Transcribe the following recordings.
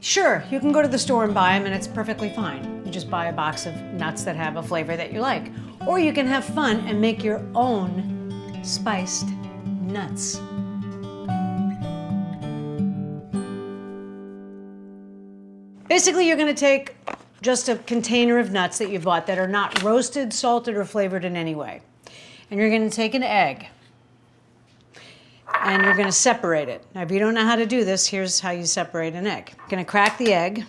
Sure, you can go to the store and buy them and it's perfectly fine. You just buy a box of nuts that have a flavor that you like. Or you can have fun and make your own spiced nuts. Basically, you're gonna take just a container of nuts that you bought that are not roasted, salted, or flavored in any way. And you're gonna take an egg and you're gonna separate it. Now, if you don't know how to do this, here's how you separate an egg. You're gonna crack the egg,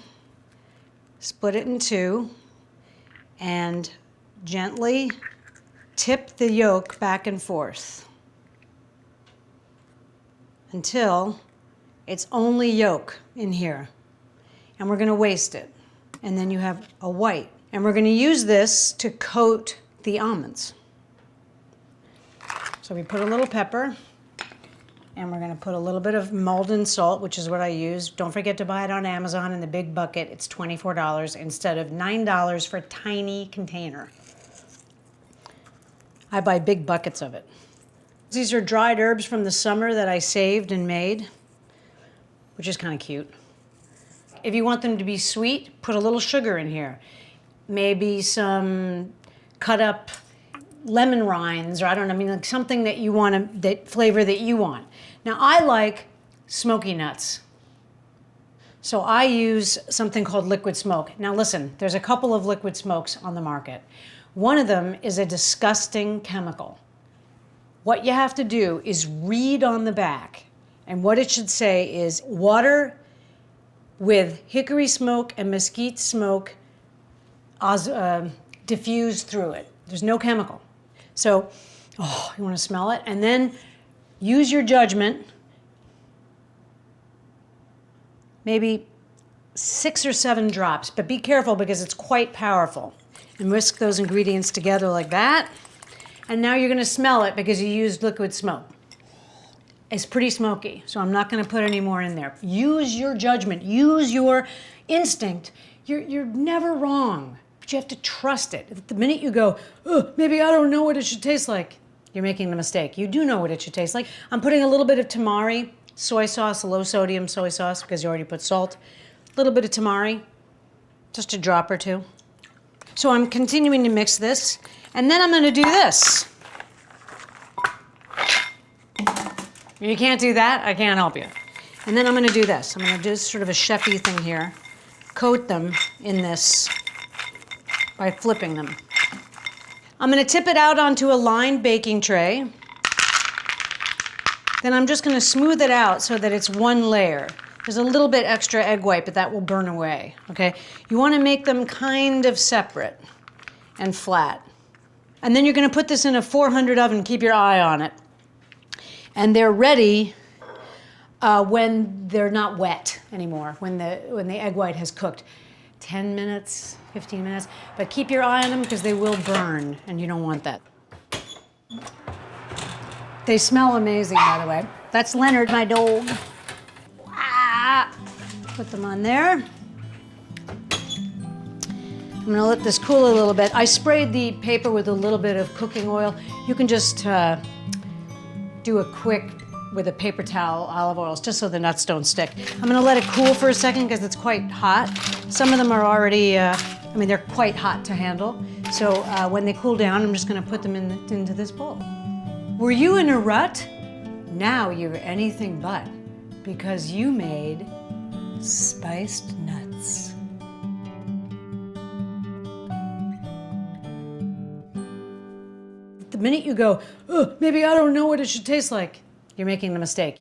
split it in two, and gently tip the yolk back and forth until it's only yolk in here. And we're gonna waste it. And then you have a white. And we're gonna use this to coat the almonds. So we put a little pepper, and we're gonna put a little bit of Maldon salt, which is what I use. Don't forget to buy it on Amazon in the big bucket. It's $24 instead of $9 for a tiny container. I buy big buckets of it. These are dried herbs from the summer that I saved and made, which is kind of cute. If you want them to be sweet, put a little sugar in here. Maybe some cut up lemon rinds, or I don't know, I mean, like something that you want, that flavor that you want. Now, I like smoky nuts. So I use something called liquid smoke. Now listen, there's a couple of liquid smokes on the market. One of them is a disgusting chemical. What you have to do is read on the back, and what it should say is water with hickory smoke and mesquite smoke diffused through it. There's no chemical. So, you wanna smell it? And then use your judgment. Maybe 6 or 7 drops, but be careful because it's quite powerful. And whisk those ingredients together like that. And now you're gonna smell it because you used liquid smoke. It's pretty smoky, so I'm not gonna put any more in there. Use your judgment, use your instinct. You're never wrong, but you have to trust it. The minute you go, oh, maybe I don't know what it should taste like, you're making the mistake. You do know what it should taste like. I'm putting a little bit of tamari, soy sauce, low sodium soy sauce, because you already put salt. A little bit of tamari, just a drop or two. So I'm continuing to mix this, and then I'm gonna do this. You can't do that, I can't help you. And then I'm gonna do this. I'm gonna do sort of a chefy thing here. Coat them in this by flipping them. I'm gonna tip it out onto a lined baking tray. Then I'm just gonna smooth it out so that it's one layer. There's a little bit extra egg white, but that will burn away, okay? You wanna make them kind of separate and flat. And then you're gonna put this in a 400 oven, keep your eye on it. And they're ready when they're not wet anymore, when the egg white has cooked. 10 minutes, 15 minutes, but keep your eye on them because they will burn and you don't want that. They smell amazing, by the way. That's Leonard, my dog. Put them on there. I'm gonna let this cool a little bit. I sprayed the paper with a little bit of cooking oil. You can just do a quick, with a paper towel, olive oils, just so the nuts don't stick. I'm gonna let it cool for a second because it's quite hot. Some of them are already, they're quite hot to handle. So when they cool down, I'm just gonna put them into this bowl. Were you in a rut? Now you're anything but, because you made spiced nuts. The minute you go, oh, maybe I don't know what it should taste like, you're making the mistake.